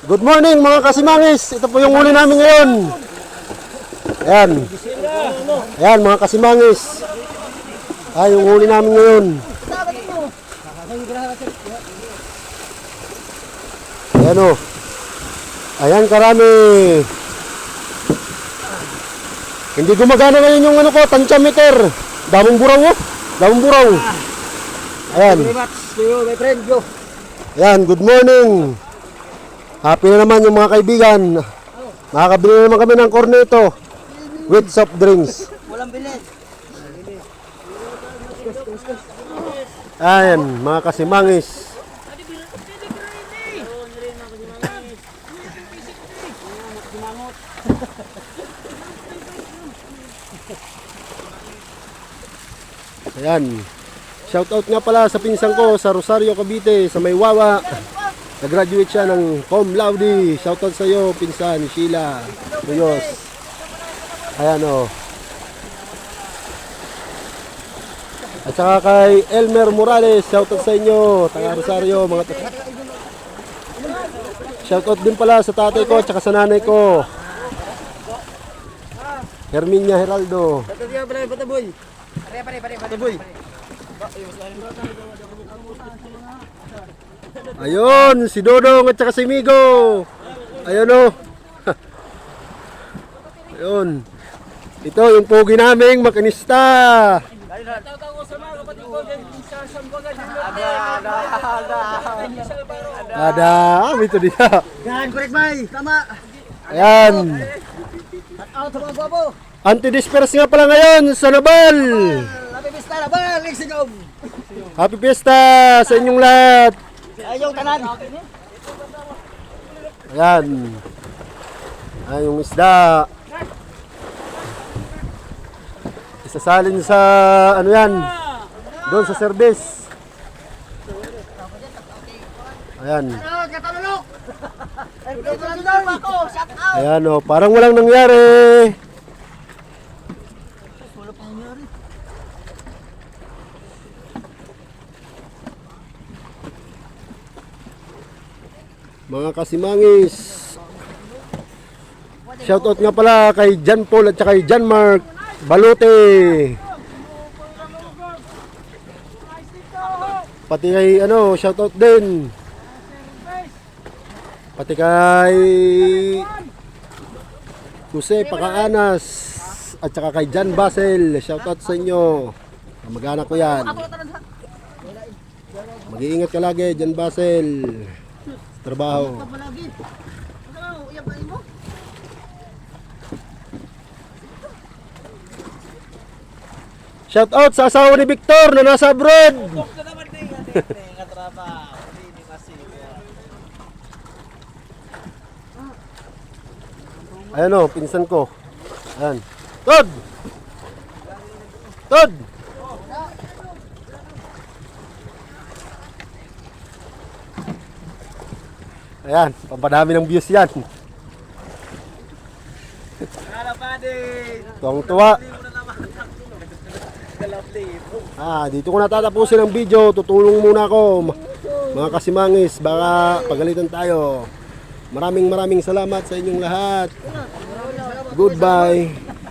Good morning mga kasimangis. Ito po yung huli namin ngayon. Ayan. Ayan mga kasimangis. Ay, yung huli namin ngayon. Ayan o. Ayan karami. Hindi gumagana ngayon yung ano ko, tansyameter. Damong buraw o. Damong buraw. Ayan. Ayan, good morning. Happy na naman yung mga kaibigan. Makakabili na naman kami ng corneto with soft drinks. Walang bilis. Ayan, mga kasimangis. Ayan. Shoutout nga pala sa pinsan ko sa Rosario, Cavite, sa Maywawa. Nag-graduate siya ng cum laude. Shoutout sa iyo, pinsan, Sheila Muyos. Ayan o. At saka kay Elmer Morales, shoutout sa inyo, taga Rosario, mga shoutout din pala sa tatay ko at saka sa nanay ko. Herminia Heraldo. Ayun, si Dodong at saka si Migo. Ayun o. Ayun. Ito yung pogi naming makinista. Ada, ito dia. Yan, correct bay. Tama. Ayan. At out sa mga babo. Anti-disperse nga pala ngayon sa Nabal. Happy Pista na ba? Ligsigom. Happy Fiesta sa inyong lahat. Ayaw tanan. Ayan. Ayan yung isda. Isasalin sa ano yan, doon sa service. Ayan. Ayan o, parang walang nangyari. Mga kasimangis, shoutout nga pala kay John Paul at saka kay John Mark Balote. Pati kay ano, shoutout din. Pati kay Jose Pacaanas at saka kay John Basel, shoutout sa inyo. Kamag-anak ko yan. Mag-iingat ka lagi, John Basel. Trabaho. Shout out sa asawa ni Victor na nasa abroad. Ayan o, pinsan ko. Ayan. Tod! Tod! Ayan, pampadami ng views yan. Tuwang-tuwa. Dito ko natatapusin ang video. Tutulong muna ako, mga kasimangis. Baka pagalitan tayo. Maraming salamat sa inyong lahat. Goodbye.